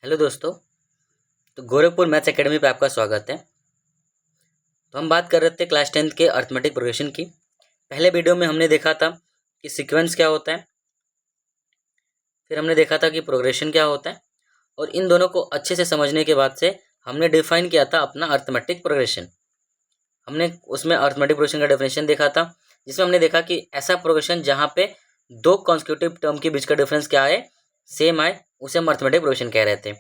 Hello दोस्तों। तो Gorakhpur maths academy पे आपका स्वागत है। तो हम बात कर रहे थे क्लास 10th के अर्थमेटिक प्रोग्रेशन की। पहले वीडियो में हमने देखा था कि सीक्वेंस क्या होता है, फिर हमने देखा था कि प्रोग्रेशन क्या होता है, और इन दोनों को अच्छे से समझने के बाद से हमने डिफाइन किया था अपना अर्थमेटिक प्रोग्रेशन। हमने उसमें अर्थमेटिक प्रोग्रेशन का डेफिनेशन देखा था, जिसमें हमने देखा कि ऐसा प्रोग्रेशन जहाँ पे दो कॉन्सिक्यूटिव टर्म के बीच का डिफरेंस क्या आए, सेम आए, उसे हम अर्थमेटिक प्रोग्रेशन कह रहे थे।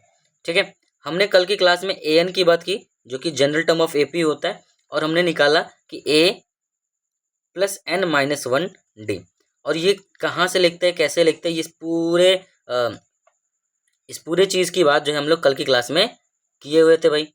ठीक है, हमने कल की क्लास में ए एन की बात की, जो कि general term of A P होता है, और हमने निकाला कि A plus N minus one D. और ये कहाँ से लिखते हैं, कैसे लिखते हैं, इस पूरे चीज़ की बात जो है हम लोग कल की क्लास में किए हुए थे भाई।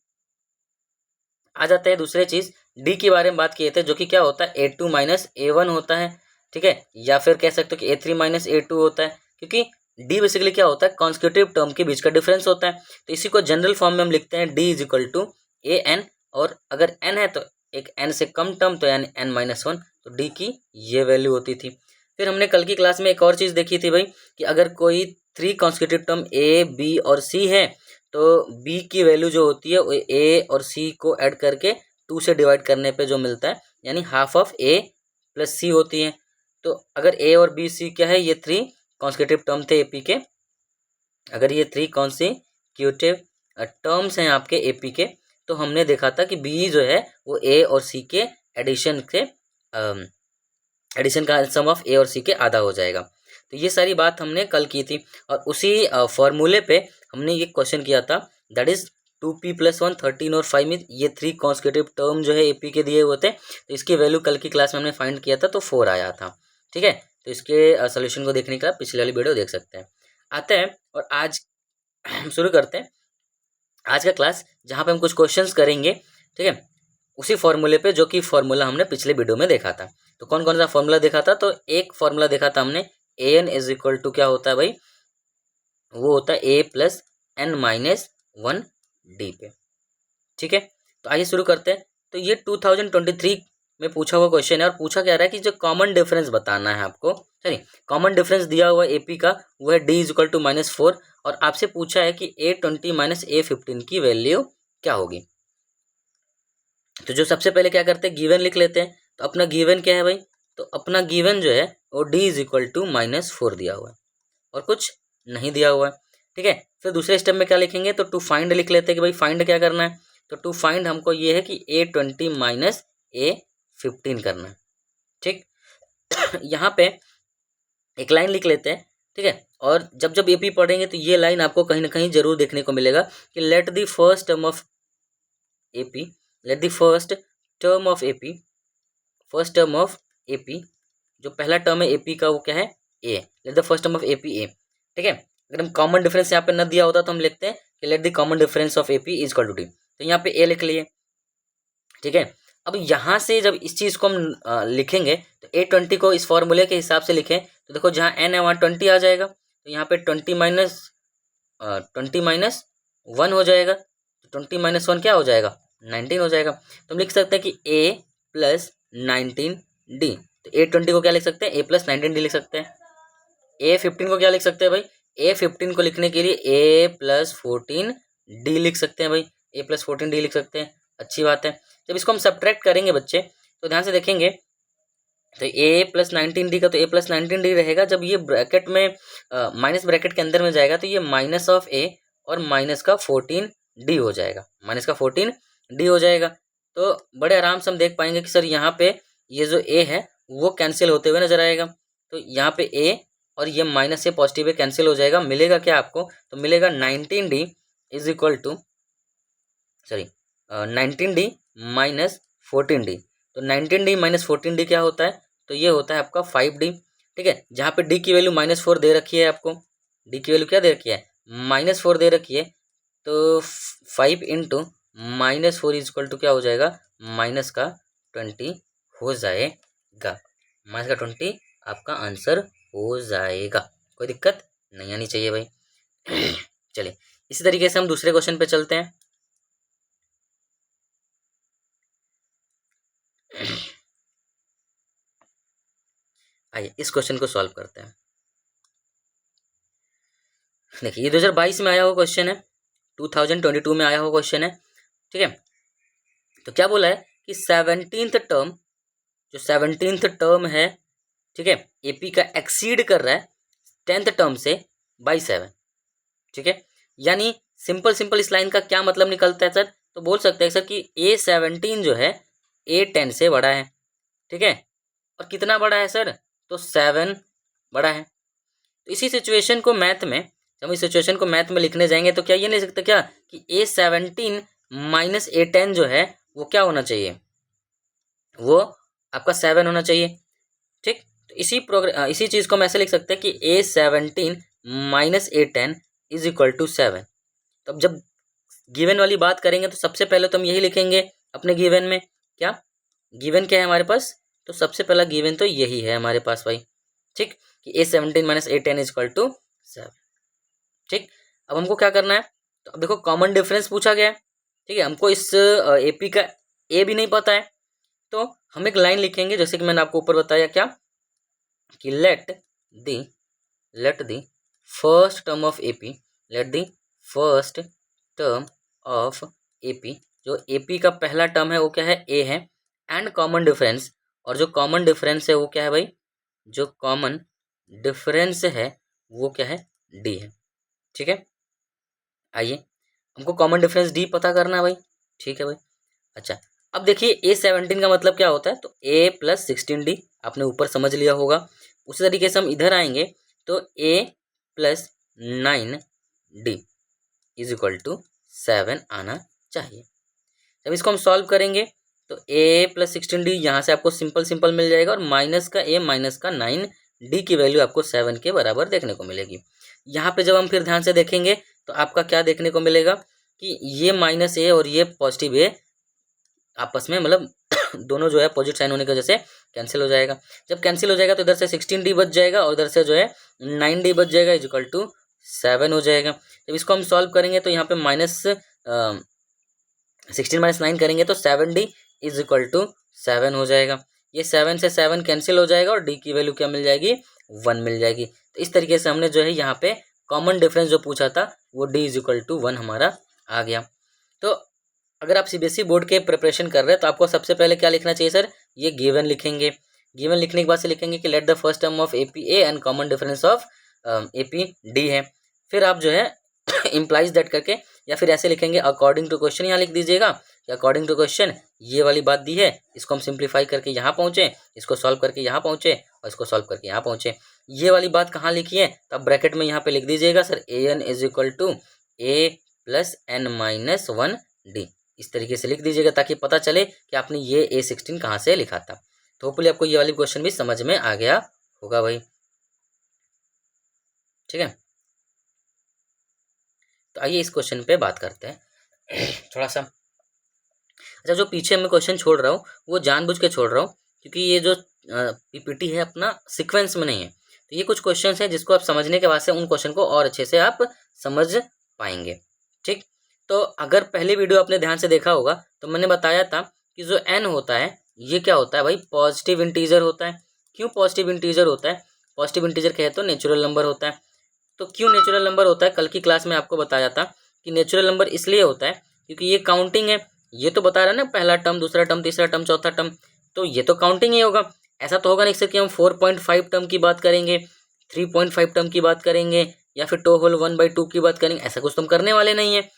आ जाते हैं दूसरे चीज़, डी के बारे में बात किए थे, जो कि क्या होता है, ए टू माइनस ए वन होता है। ठीक है, या फिर कह सकते हो कि ए थ्री माइनस ए टू होता है, क्योंकि डी बेसिकली क्या होता है, कॉन्सिक्यूटिव टर्म के बीच का डिफरेंस होता है। तो इसी को जनरल फॉर्म में हम लिखते हैं D is equal to A N, और अगर एन है तो एक एन से कम टर्म तो एन एन माइनस वन, तो डी की ये वैल्यू होती थी। फिर हमने कल की क्लास में एक और चीज़ देखी थी भाई, कि अगर कोई three consecutive term A B और सी है, तो b की वैल्यू जो होती है वो a और c को ऐड करके 2 से डिवाइड करने पे जो मिलता है, यानी half of a plus c होती है। तो अगर a और b c क्या है, ये थ्री कॉन्सिक्यूटिव टर्म थे AP के। अगर ये थ्री कॉन्सिक्यूटिव टर्म्स हैं आपके AP के, तो हमने देखा था कि b जो है वो a और c के एडिशन का सम ऑफ a और c के आधा हो जाएगा। तो ये सारी बात हमने कल की थी, और उसी फॉर्मूले पे हमने ये क्वेश्चन किया था, that is 2p plus one 13 और 5 में ये थ्री कॉन्सिक्यूटिव टर्म जो है AP के दिए हुए थे, तो इसकी वैल्यू कल की क्लास में हमने फाइंड किया था, तो 4 आया था। ठीक है, तो इसके सोल्यूशन को देखने का पिछले वाली वीडियो देख सकते हैं। आते हैं और आज हम शुरू करते हैं आज का क्लास, जहाँ पे हम कुछ क्वेश्चंस करेंगे। ठीक है, उसी फॉर्मूले पे, जो कि फॉर्मूला हमने पिछले वीडियो में देखा था। तो कौन कौन सा फॉर्मूला देखा था, तो एक फॉर्मूला देखा था हमने, A N is equal to क्या होता है भाई, वो होता है A plus N minus one D पे। ठीक है, तो आइए शुरू करते हैं। तो ये 2023 में पूछा हुआ क्वेश्चन है, और पूछा क्या रहा है कि जो कॉमन डिफरेंस बताना है आपको, सॉरी कॉमन डिफरेंस दिया हुआ AP का वो है डी इज इक्वल टू -4, और आपसे पूछा है कि A20 माइनस A15 की वैल्यू क्या होगी। तो जो सबसे पहले क्या करते हैं, गिवन लिख लेते हैं। तो अपना गिवन क्या है भाई, तो अपना गिवन जो है वो डी इज इक्वल टू -4 दिया हुआ है, और कुछ नहीं दिया हुआ है। ठीक है, फिर दूसरे स्टेप में क्या लिखेंगे, तो टू फाइंड लिख लेते हैं कि भाई फाइंड क्या करना है। तो टू फाइंड हमको ये है कि A20 माइनस A15 करना है। ठीक यहाँ पे एक लाइन लिख लेते हैं। ठीक है, और जब जब AP पढ़ेंगे तो ये लाइन आपको कहीं ना कहीं जरूर देखने को मिलेगा कि let the first term of AP, let the first term of AP, first term of AP, जो पहला टर्म है AP का वो क्या है, A। Let the first term of AP A। ठीक है, अगर हम कॉमन डिफरेंस यहाँ पे न दिया होता तो हम लिखते हैं कि let the common difference of AP is equal to D। तो यहाँ पे A लिख लिए। ठीक है, अब यहाँ से जब इस चीज़ को हम लिखेंगे, तो A20 को इस फॉर्मूले के हिसाब से लिखें, तो देखो जहाँ n है वहाँ 20 आ जाएगा, तो यहाँ पे 20 माइनस 1 हो जाएगा, तो 20 माइनस 1 क्या हो जाएगा, 19 हो जाएगा। तो हम लिख सकते हैं कि A प्लस 19D। तो A20 को क्या लिख सकते हैं, A प्लस 19D लिख सकते हैं। A15 को क्या लिख सकते हैं भाई, A15 को लिखने के लिए A प्लस 14D लिख सकते हैं भाई, A प्लस 14D लिख सकते हैं। अच्छी बात है। जब इसको हम सब्ट्रैक्ट करेंगे बच्चे, तो ध्यान से देखेंगे, तो A प्लस 19D का तो A प्लस 19D रहेगा। जब ये ब्रैकेट में माइनस ब्रैकेट के अंदर में जाएगा, तो ये माइनस ऑफ A और माइनस का 14D हो जाएगा, माइनस का 14D हो जाएगा। तो बड़े आराम से हम देख पाएंगे कि सर यहाँ पे ये जो A है वो कैंसिल होते हुए नजर आएगा। तो यहाँ पे A और ये माइनस से पॉजिटिव कैंसिल हो जाएगा, मिलेगा क्या आपको, तो मिलेगा 19D is equal to, sorry 19D minus 14D। तो 19D माइनस 14D क्या होता है, तो ये होता है आपका 5D। ठीक है, जहाँ पे D की वैल्यू -4 दे रखी है आपको, D की वैल्यू क्या दे रखी है, -4 दे रखी है, तो 5 इंटू -4 इज इक्वल टू क्या हो जाएगा, माइनस का 20 हो जाएगा। माइनस का 20 आपका आंसर हो जाएगा, कोई दिक्कत नहीं आनी चाहिए भाई। चलिए इसी तरीके से हम दूसरे क्वेश्चन पे चलते हैं। आइए इस क्वेश्चन को सॉल्व करते हैं। देखिए ये 2022 में आया हुआ क्वेश्चन है, 2022 में आया हुआ क्वेश्चन है, ठीक है। तो क्या बोला है कि 17th टर्म, जो 17th टर्म है, ठीक है, एपी का एक्सीड कर रहा है 10th टर्म से बाई 7, ठीक है। यानी सिंपल इस लाइन का क्या मतलब निकलता है सर, तो बोल सकते हैं सर कि A17 जो है A10 से बड़ा है, ठीक है। और कितना बड़ा है सर, तो 7 बड़ा है। तो इसी सिचुएशन को मैथ में, जब हम इस सिचुएशन को मैथ में लिखने जाएंगे तो क्या ये नहीं सकते क्या कि A17 माइनस A10 जो है वो क्या होना चाहिए, वो आपका 7 होना चाहिए, ठीक। तो इसी चीज़ को हम ऐसे लिख सकते हैं कि A17 minus A10 is equal to 7। तो अब जब गिवन वाली बात करेंगे तो सबसे पहले तो हम यही लिखेंगे अपने गिवन में, क्या गिवन क्या है हमारे पास, तो सबसे पहला गिवन तो यही है हमारे पास भाई, ठीक, कि A17 minus A10 is equal to 7, ठीक। अब हमको क्या करना है, तो अब देखो कॉमन डिफरेंस पूछा गया है, ठीक है। हमको इस एपी का ए भी नहीं पता है, तो हम एक लाइन लिखेंगे जैसे कि मैंने आपको ऊपर बताया, क्या कि let the first term of AP, let the first term of AP, जो एपी का पहला टर्म है वो क्या है, ए है, एंड कॉमन डिफरेंस, और जो कॉमन डिफरेंस है वो क्या है भाई, जो कॉमन डिफरेंस है वो क्या है, डी है, ठीक है। आइए हमको कॉमन डिफरेंस डी पता करना है भाई, ठीक है भाई। अच्छा अब देखिए A17 का मतलब क्या होता है, तो A प्लस 16D आपने ऊपर समझ लिया होगा। उसी तरीके से हम इधर आएंगे तो A plus 9D is equal to 7 आना चाहिए। जब इसको हम सॉल्व करेंगे तो A प्लस 16D यहाँ से आपको सिंपल मिल जाएगा, और माइनस का A माइनस का 9D की वैल्यू आपको 7 के बराबर देखने को मिलेगी। यहाँ पे जब हम फिर ध्यान से देखेंगे तो आपका क्या देखने को मिलेगा कि ये माइनस A और ये पॉजिटिव A आपस में मतलब दोनों जो है पॉजिटिव साइन होने की वजह से कैंसिल हो जाएगा। जब कैंसिल हो जाएगा तो इधर से 16D बच जाएगा और इधर से जो है 9D बच जाएगा, इज इक्वल टू 7 हो जाएगा। जब इसको हम सॉल्व करेंगे तो यहाँ पे माइनस 16 माइनस 9 करेंगे तो 7D इज इक्वल टू 7 हो जाएगा। ये 7 से 7 कैंसिल हो जाएगा और D की वैल्यू क्या मिल जाएगी, 1 मिल जाएगी। तो इस तरीके से हमने जो है यहाँ पे कॉमन डिफरेंस जो पूछा था वो D इज इक्वल टू 1 हमारा आ गया। तो अगर आप सीबीएसई बोर्ड के प्रिपरेशन कर रहे हैं तो आपको सबसे पहले क्या लिखना चाहिए सर, ये गिवन लिखेंगे। गिवन लिखने के बाद से लिखेंगे कि let the first term of AP A and common difference of AP D है। फिर आप जो है इम्प्लाइज दैट करके, या फिर ऐसे लिखेंगे अकॉर्डिंग टू क्वेश्चन, यहाँ लिख दीजिएगा कि अकॉर्डिंग टू क्वेश्चन ये वाली बात दी है, इसको हम सिंप्लीफाई करके यहाँ पहुँचे, इसको सॉल्व करके यहाँ पहुँचे और इसको सॉल्व करके यहाँ पहुँचे। ये वाली बात कहाँ लिखी है, तो आप ब्रैकेट में यहाँ पे लिख दीजिएगा sir an is equal to A plus N minus 1D, इस तरीके से लिख दीजिएगा ताकि पता चले कि आपने ये A16 कहाँ से लिखा था। तो होपफुली आपको ये वाली क्वेश्चन भी समझ में आ गया होगा भाई, ठीक है। तो आइए इस क्वेश्चन पे बात करते हैं थोड़ा सा। अच्छा जो पीछे मैं क्वेश्चन छोड़ रहा हूँ वो जानबूझ के छोड़ रहा हूँ क्योंकि ये जो पीपीटी है अपना सीक्वेंस में नहीं है, तो ये कुछ क्वेश्चन हैं जिसको आप समझने के बाद से उन क्वेश्चन को और अच्छे से आप समझ पाएंगे, ठीक। तो अगर पहले वीडियो आपने ध्यान से देखा होगा तो मैंने बताया था कि जो n होता है ये क्या होता है भाई, पॉजिटिव इंटीजर होता है। क्यों पॉजिटिव इंटीजर होता है, पॉजिटिव इंटीजर कहे तो नेचुरल नंबर होता है। तो क्यों नेचुरल नंबर होता है, कल की क्लास में आपको बताया था कि नेचुरल नंबर इसलिए होता है क्योंकि ये काउंटिंग है। ये तो बता रहा है ना, पहला टर्म, दूसरा टर्म, तीसरा टर्म, चौथा टर्म, तो ये तो काउंटिंग ही होगा। ऐसा तो होगा नहीं सर कि हम 4.5 टर्म की बात करेंगे, 3.5 टर्म की बात करेंगे या फिर 2 होल 1/2 की बात करेंगे, ऐसा कुछ तो हम करने वाले नहीं है।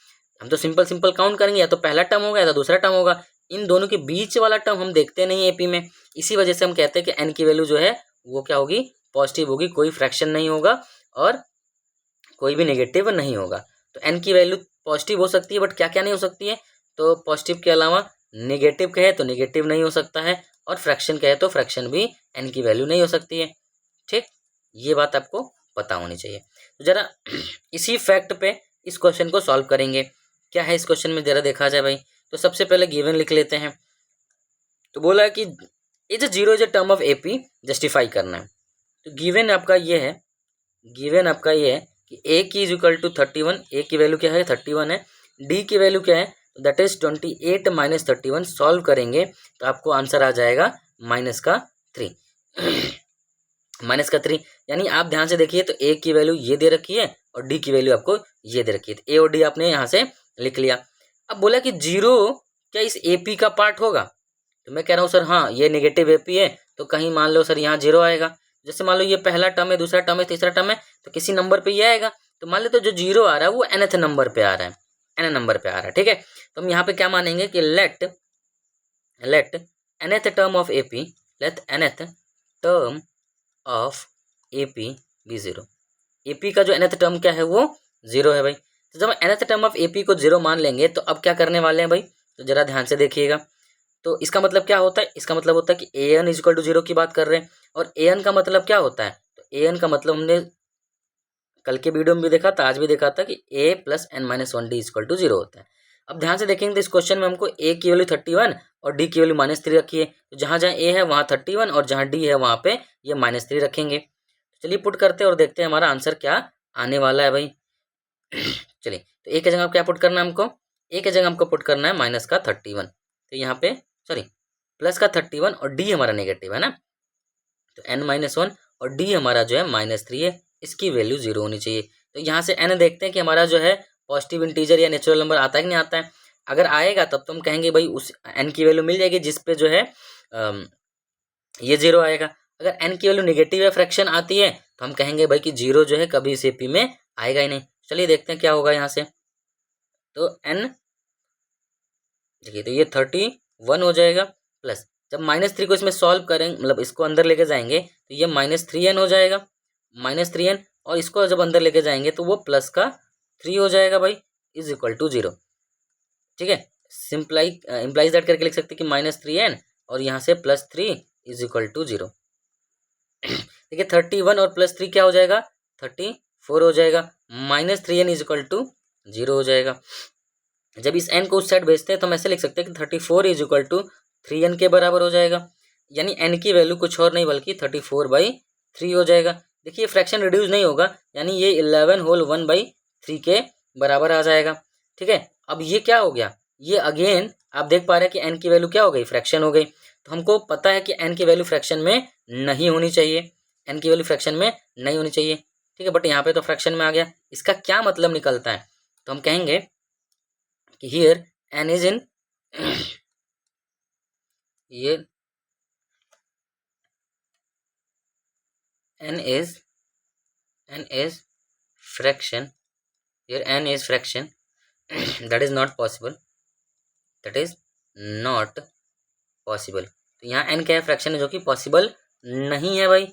हम तो सिंपल काउंट करेंगे, या तो पहला टर्म होगा या तो दूसरा टर्म होगा। इन दोनों के बीच वाला टर्म हम देखते नहीं एपी में, इसी वजह से हम कहते हैं कि एन की वैल्यू जो है वो क्या होगी, पॉजिटिव होगी, कोई फ्रैक्शन नहीं होगा और कोई भी नेगेटिव नहीं होगा। तो एन की वैल्यू पॉजिटिव हो सकती है, बट क्या क्या नहीं हो सकती है, तो पॉजिटिव के अलावा नेगेटिव कहे तो नेगेटिव नहीं हो सकता है, और फ्रैक्शन कहे तो फ्रैक्शन भी एन की वैल्यू नहीं हो सकती है, ठीक। ये बात आपको पता होनी चाहिए। तो जरा इसी फैक्ट पे इस क्वेश्चन को सॉल्व करेंगे। क्या है इस क्वेश्चन में जरा देखा जाए भाई। तो सबसे पहले गिवन लिख लेते हैं। तो बोला है कि is zero is a term of AP, justify करना है। तो गिवन आपका ये है, गिवन आपका ये है कि ए की इज इक्वल टू 31, ए की वैल्यू क्या है 31 है, डी की वैल्यू क्या है दैट इज 28 माइनस 31। सॉल्व करेंगे तो आपको आंसर आ जाएगा -3 -3। यानी आप ध्यान से देखिए तो ए की वैल्यू ये दे रखी है और डी की वैल्यू आपको ये दे रखी है। ए और डी आपने यहाँ से लिख लिया। अब बोला कि जीरो क्या इस ए पी का पार्ट होगा, तो मैं कह रहा हूँ सर हाँ ये नेगेटिव ए पी है, तो कहीं मान लो सर यहाँ जीरो आएगा। जैसे मान लो ये पहला टर्म है, दूसरा टर्म है, तीसरा टर्म है, तो किसी नंबर पे ये आएगा। तो मान लो तो जो जीरो आ रहा है वो nth नंबर पे आ रहा है, n नंबर पे आ रहा है, ठीक है। तो हम यहाँ पे क्या मानेंगे कि let nth term of A P, let nth term of A P be zero. A P का जो nth टर्म क्या है वो जीरो है भाई। तो जब nth term of A P को जीरो मान लेंगे तो अब क्या करने वाले हैं भाई, तो जरा ध्यान से देखिएगा। तो इसका मतलब क्या होता है, इसका मतलब होता है कि A N is equal to zero की बात कर रहे हैं। और ए एन का मतलब क्या होता है, तो ए एन का मतलब हमने कल के वीडियो में भी देखा था, आज भी देखा था कि A plus N minus one D equal to zero होता है। अब ध्यान से देखेंगे तो इस क्वेश्चन में हमको ए की वैल्यू 31 और डी की वैल्यू -3 रखी है। तो जहाँ जहाँ ए है वहाँ 31 और जहाँ डी है वहाँ पे ये -3 रखेंगे। चलिए पुट करते हैं और देखते हैं हमारा आंसर क्या आने वाला है भाई। चलिए तो ए की जगह क्या पुट करना है हमको, ए की जगह हमको पुट करना है माइनस का 31, तो यहाँ पे सॉरी प्लस का 31 और डी हमारा नेगेटिव है ना, तो n-1 और डी हमारा जो है -3 है, इसकी वैल्यू 0 होनी चाहिए। तो यहाँ से n देखते हैं कि हमारा जो है पॉजिटिव इंटीजर या नेचुरल नंबर आता है कि नहीं आता है। अगर आएगा तब तो हम कहेंगे भाई उस n की वैल्यू मिल जाएगी जिस पे जो है ये 0 आएगा। अगर n की वैल्यू नेगेटिव या फ्रैक्शन आती है तो हम कहेंगे भाई कि 0 जो है कभी इस AP में आएगा ही नहीं। चलिए देखते हैं क्या होगा यहाँ से। तो n देखिए तो ये 31 हो जाएगा, प्लस जब -3 को इसमें सॉल्व करेंगे, मतलब इसको अंदर लेके जाएंगे तो ये -3n हो जाएगा, -3n, और इसको जब अंदर लेके जाएंगे तो वो प्लस का 3 हो जाएगा भाई, इज इक्वल टू 0। ठीक है, इम्प्लाइज दैट करके लिख सकते कि -3n और यहाँ से +3 इज इक्वल टू 0। देखिए 31 और +3 क्या हो जाएगा, 34 हो जाएगा, -3n इज इक्वल टू 0 हो जाएगा। जब इस n को उस साइड भेजते हैं तो हम ऐसे लिख सकते हैं कि 34 इज इक्वल टू 3n के बराबर हो जाएगा, यानी n की वैल्यू कुछ और नहीं बल्कि 34/3 हो जाएगा। देखिए फ्रैक्शन रिड्यूस नहीं होगा, यानी ये 11 होल 1/3 के बराबर आ जाएगा। ठीक है, अब ये क्या हो गया, ये अगेन आप देख पा रहे हैं कि n की वैल्यू क्या हो गई, फ्रैक्शन हो गई। तो हमको पता है कि n की वैल्यू फ्रैक्शन में नहीं होनी चाहिए, n की वैल्यू फ्रैक्शन में नहीं होनी चाहिए। ठीक है, बट यहाँ पे तो फ्रैक्शन में आ गया। इसका क्या मतलब निकलता है, तो हम कहेंगे कि हियर n इज इन ये n is fraction, here n is fraction that is not possible, that is not possible। तो यहाँ n क्या है, फ्रैक्शन है जो कि पॉसिबल नहीं है भाई।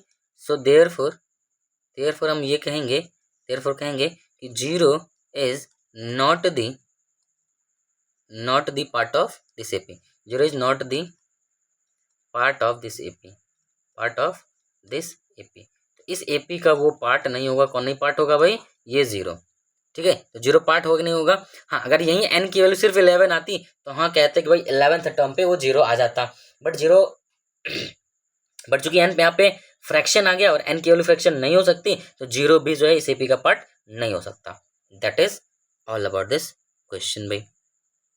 सो देयरफॉर हम ये कहेंगे, देयरफॉर कहेंगे कि 0 is not the part of this AP, 0 is not the part of this AP, part of this AP। तो इस AP का वो पार्ट नहीं होगा, कौन नहीं पार्ट होगा भाई, ये 0। ठीक है, तो 0 पार्ट होगा नहीं होगा। हाँ, अगर यहीं n की वैल्यू सिर्फ 11 आती तो हाँ कहते कि भाई 11th टर्म पे वो 0 आ जाता, बट चूंकि n पे यहाँ पे फ्रैक्शन आ गया और n की वैल्यू फ्रैक्शन नहीं हो सकती, तो 0 भी जो है इस AP का पार्ट नहीं हो सकता। That is all about this question भाई।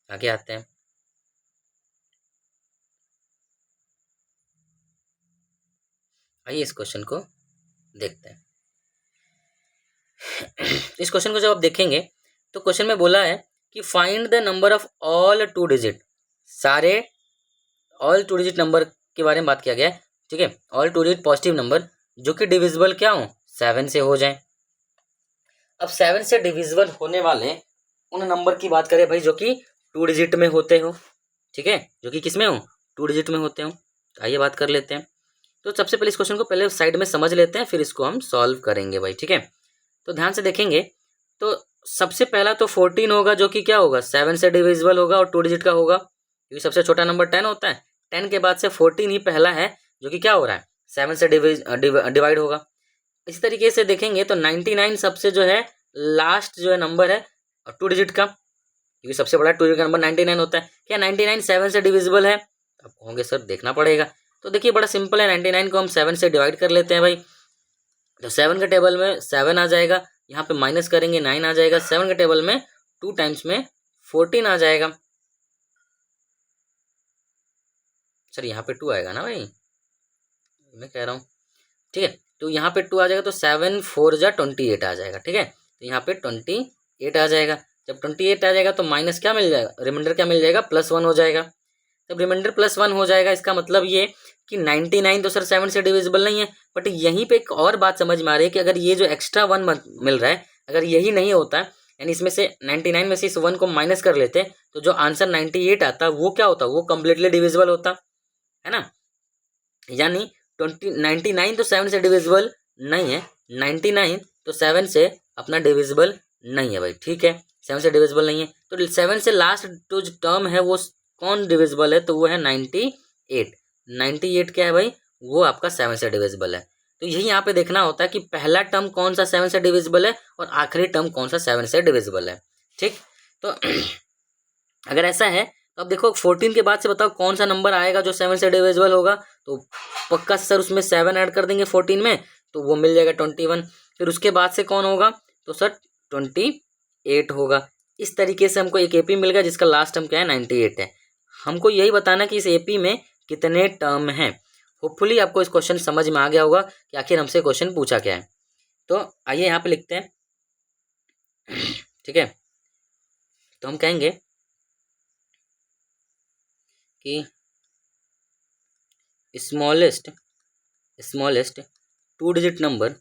आगे आते हैं। आइए इस क्वेश्चन को देखते हैं। इस क्वेश्चन को जब आप देखेंगे तो क्वेश्चन में बोला है कि find the number of all 2 digit, सारे ऑल 2 डिजिट नंबर के बारे में बात किया गया है। ठीक है, ऑल 2 डिजिट पॉजिटिव नंबर जो कि डिविजिबल क्या हो, 7 से हो जाए। अब 7 से डिविजिबल होने वाले उन नंबर की बात करें भाई जो कि 2 डिजिट में होते हो। ठीक है, जो कि किस में हो, 2 डिजिट में होते हो। तो आइए बात कर लेते हैं। तो सबसे पहले इस क्वेश्चन को पहले साइड में समझ लेते हैं, फिर इसको हम सॉल्व करेंगे भाई। ठीक है, तो ध्यान से देखेंगे तो सबसे पहला तो 14 होगा जो कि क्या होगा, 7 से डिविजिबल होगा और 2 डिजिट का होगा, क्योंकि सबसे छोटा नंबर 10 होता है। 10 के बाद से 14 ही पहला है जो कि क्या हो रहा है, 7 से डिवाइड होगा। इसी तरीके से देखेंगे तो 99 सबसे जो है लास्ट जो है नंबर है 2 डिजिट का, क्योंकि सबसे बड़ा 2 डिजिट का नंबर 99 होता है। क्या 99 7 से डिविजिबल है, आप कहोगे सर देखना पड़ेगा। तो देखिए बड़ा सिंपल है, 99 को हम 7 से डिवाइड कर लेते हैं भाई। तो 7 के टेबल में 7 आ जाएगा, यहाँ पे माइनस करेंगे 9 आ जाएगा, 7 के टेबल में 2 टाइम्स में 14 आ जाएगा। सर यहाँ पे 2 आएगा ना भाई, मैं कह रहा हूँ। ठीक है, तो यहाँ पे 2 आ जाएगा तो 7 4 जा 28 आ जाएगा। ठीक है, तो यहाँ पे 28 आ जाएगा। जब 28 आ जाएगा तो माइनस क्या मिल जाएगा, रिमाइंडर क्या मिल जाएगा, +1 हो जाएगा। जब रिमाइंडर +1 हो जाएगा इसका मतलब ये कि 99 तो सर 7 से डिविजिबल नहीं है। बट यहीं पे एक और बात समझ में आ रही है कि अगर ये जो एक्स्ट्रा 1 मिल रहा है, अगर यही नहीं होता यानी इसमें से 99 में से इस 1 को माइनस कर लेते तो जो आंसर 98 आता वो क्या होता, वो कम्प्लीटली डिविजिबल होता है ना। यानी 99 तो 7 से डिविजिबल नहीं है, 99 तो 7 से अपना डिविजिबल नहीं है भाई, ठीक है, 7 से डिविजिबल नहीं है। तो 7 से लास्ट जो टर्म है वो कौन डिविजिबल है, तो वो है 98। 98 क्या है भाई, वो आपका 7 से डिविजिबल है। तो यही यहाँ पे देखना होता है कि पहला टर्म कौन सा 7 से डिविजिबल है और आखिरी टर्म कौन सा 7 से डिविजिबल है, ठीक। तो अगर ऐसा है तो अब देखो 14 के बाद से बताओ कौन सा नंबर आएगा जो 7 से डिविजिबल होगा। तो पक्का सर उसमें 7 ऐड कर देंगे 14 में तो वो मिल जाएगा 21। फिर उसके बाद से कौन होगा, तो सर 28 होगा। इस तरीके से हमको एक एपी मिल गया जिसका लास्ट टर्म क्या है, 98 है। हमको यही बताना कि इस एपी में कितने टर्म हैं। होपफुली आपको इस क्वेश्चन समझ में आ गया होगा कि आखिर हमसे क्वेश्चन पूछा क्या है। तो आइए यहाँ पे लिखते हैं, ठीक है। तो हम कहेंगे कि smallest 2 digit number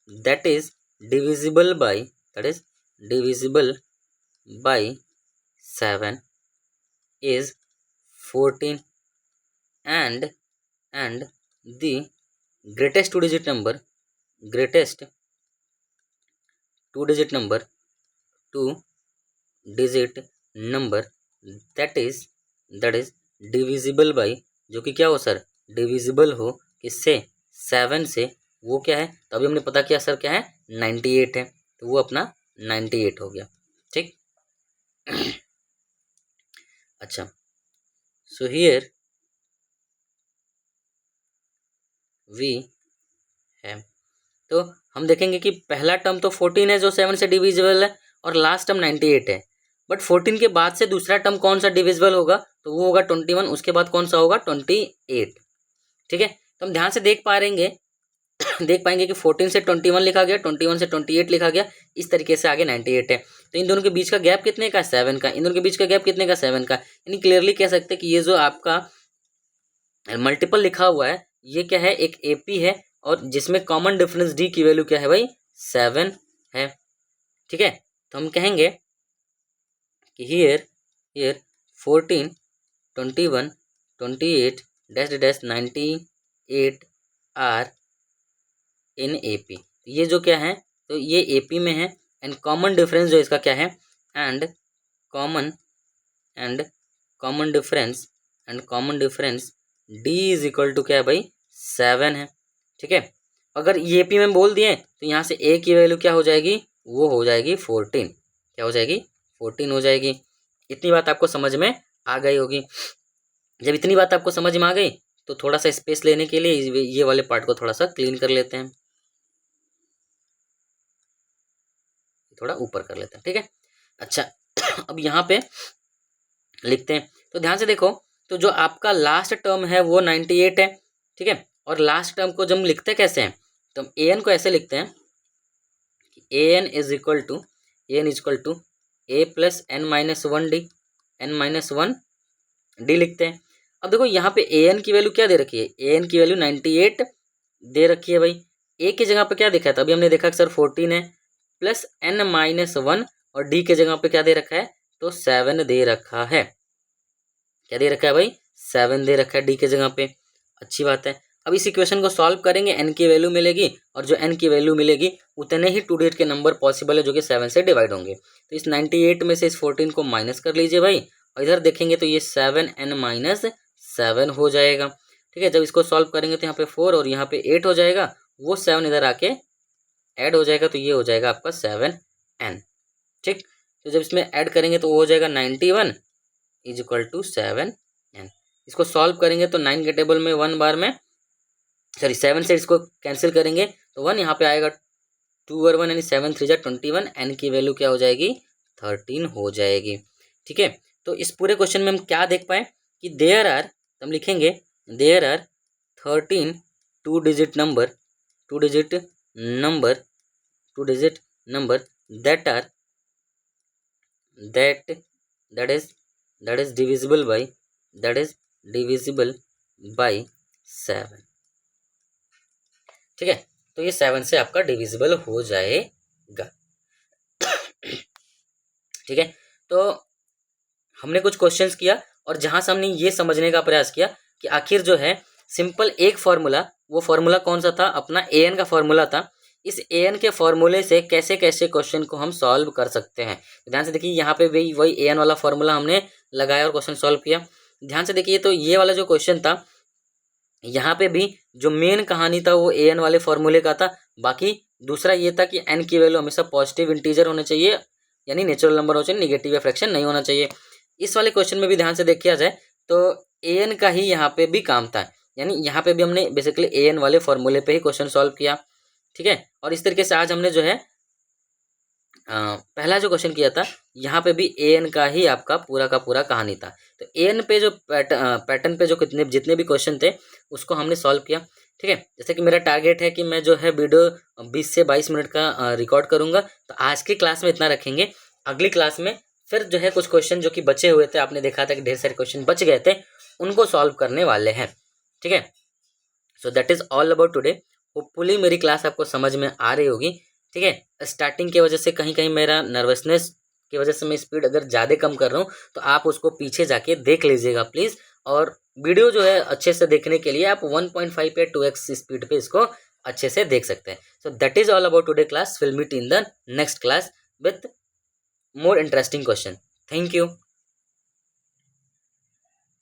that is divisible by 7 is 14 and the greatest 2 digit number 2 digit number that is divisible by, जो कि क्या हो सर, डिविजिबल हो किससे, 7 से, वो क्या है, तो अभी हमने पता किया सर क्या है, 98 है, तो वो अपना 98 हो गया, ठीक। अच्छा, सो हियर वी है, तो हम देखेंगे कि पहला टर्म तो 14 है जो 7 से डिविजिबल है और लास्ट टर्म 98 है। बट 14 के बाद से दूसरा टर्म कौन सा डिविजिबल होगा, तो वो होगा 21, उसके बाद कौन सा होगा 28, ठीक है। तो हम ध्यान से देख पाएंगे कि 14 से 21 लिखा गया, 21 से 28 लिखा गया, इस तरीके से आगे 98 है। तो इन दोनों के बीच का गैप कितने का, 7 का। इन दोनों के बीच का गैप कितने का, 7 का। यानी क्लियरली कह सकते हैं कि ये जो आपका मल्टीपल लिखा हुआ है ये क्या है, एक एपी है और जिसमें कॉमन डिफरेंस डी की वैल्यू क्या है भाई, 7 है, ठीक है। तो हम कहेंगे कि हियर 14 21 28 -98 आर इन एपी। ये जो क्या है, तो ये एपी में है एंड कॉमन डिफरेंस जो इसका क्या है, and common difference D is equal to क्या है भाई, 7 है, ठीक है। अगर ये एपी में बोल दिए तो यहाँ से ए की वैल्यू क्या हो जाएगी, वो हो जाएगी 14, क्या हो जाएगी, 14 हो जाएगी। इतनी बात आपको समझ में आ गई होगी। जब इतनी बात आपको समझ में आ गई तो थोड़ा सा स्पेस लेने के लिए ये वाले पार्ट को थोड़ा सा क्लीन कर लेते हैं, थोड़ा ऊपर कर लेते हैं, ठीक है। अच्छा, अब यहाँ पे लिखते हैं, तो ध्यान से देखो, तो जो आपका लास्ट टर्म है वो 98 है, ठीक है। और लास्ट टर्म को जब हम लिखते कैसे हैं, तो हम ए एन को ऐसे लिखते हैं कि A N is equal to A plus N minus one D लिखते हैं। अब देखो यहाँ पे ए एन की वैल्यू क्या दे रखी है, ए एन की वैल्यू 98 दे रखी है भाई। ए की जगह पे क्या देखा है, तो अभी हमने देखा कि सर 14 है, प्लस एन माइनस 1 और डी के जगह पे क्या दे रखा है, तो 7 दे रखा है। क्या दे रखा है भाई, 7 दे रखा है डी के जगह पे। अच्छी बात है। अब इस इक्वेशन को सॉल्व करेंगे, एन की वैल्यू मिलेगी और जो एन की वैल्यू मिलेगी उतने ही 2 डिजिट के नंबर पॉसिबल है जो कि 7 से डिवाइड होंगे। तो इस 98 में से इस 14 को माइनस कर लीजिए भाई, और इधर देखेंगे तो ये 7n माइनस 7 हो जाएगा, ठीक है। जब इसको सॉल्व करेंगे तो यहाँ पे 4 और यहाँ पे 8 हो जाएगा, वो 7 इधर आके ऐड हो जाएगा, तो ये हो जाएगा आपका 7n, ठीक। तो जब इसमें ऐड करेंगे तो वो हो जाएगा 91 इज इक्वल टू 7n। इसको सॉल्व करेंगे तो 9 के टेबल में 1 बार में, सॉरी 7 से इसको कैंसिल करेंगे तो 1 यहाँ पे आएगा, 2 और 1 यानी 7 3 जा 21, एन की वैल्यू क्या हो जाएगी, 13 हो जाएगी, ठीक है। तो इस पूरे क्वेश्चन में हम क्या देख पाए कि देयर आर, हम लिखेंगे there are 13 2 digit number two digit number that are that is divisible by 7। ठीक है, तो ये 7 से आपका डिविजिबल हो जाएगा। ठीक है, तो हमने कुछ क्वेश्चंस किया और जहां से हमने ये समझने का प्रयास किया कि आखिर जो है सिंपल एक फॉर्मूला, वो फॉर्मूला कौन सा था, अपना an का फॉर्मूला था। इस an के फॉर्मूले से कैसे कैसे क्वेश्चन को हम सॉल्व कर सकते हैं। ध्यान से देखिए, यहाँ पे भी वही an वाला फॉर्मूला हमने लगाया और क्वेश्चन सॉल्व किया। ध्यान से देखिए, तो ये वाला जो क्वेश्चन था, यहाँ पे भी जो मेन कहानी था वो an वाले फॉर्मूले का था। बाकी दूसरा ये था कि n की वैल्यू हमेशा पॉजिटिव इंटीजर होने चाहिए, यानी नेचुरल नंबर हो चाहिए, निगेटिव या फ्रैक्शन नहीं होना चाहिए। इस वाले क्वेश्चन में भी ध्यान से देखा जाए तो an का ही यहाँ पे भी काम था, यानी यहाँ पे भी हमने बेसिकली an वाले फॉर्मूले पे ही क्वेश्चन सॉल्व किया। ठीक है, और इस तरीके से आज हमने जो है पहला जो क्वेश्चन किया था, यहाँ पे भी an का ही आपका पूरा का पूरा कहानी था। तो an पे जो पैटर्न पे जो जितने भी क्वेश्चन थे उसको हमने सॉल्व किया। ठीक है, जैसे कि मेरा टारगेट है कि मैं जो है वीडियो 20 से 22 मिनट का रिकॉर्ड करूँगा। तो आज की क्लास में इतना रखेंगे। अगली क्लास में फिर जो है कुछ क्वेश्चन जो कि बचे हुए थे, आपने देखा था कि ढेर सारे क्वेश्चन बच गए थे, उनको सॉल्व करने वाले हैं। ठीक है, सो that is all about today. Hopefully मेरी क्लास आपको समझ में आ रही होगी। ठीक है, स्टार्टिंग की वजह से कहीं कहीं मेरा नर्वसनेस की वजह से मैं स्पीड अगर ज़्यादा कम कर रहा हूँ तो आप उसको पीछे जाके देख लीजिएगा प्लीज़। और वीडियो जो है अच्छे से देखने के लिए आप 1.5 या 2x स्पीड पे इसको अच्छे से देख सकते हैं। So that is all about today class. Will meet in the next class with more interesting question. Thank you.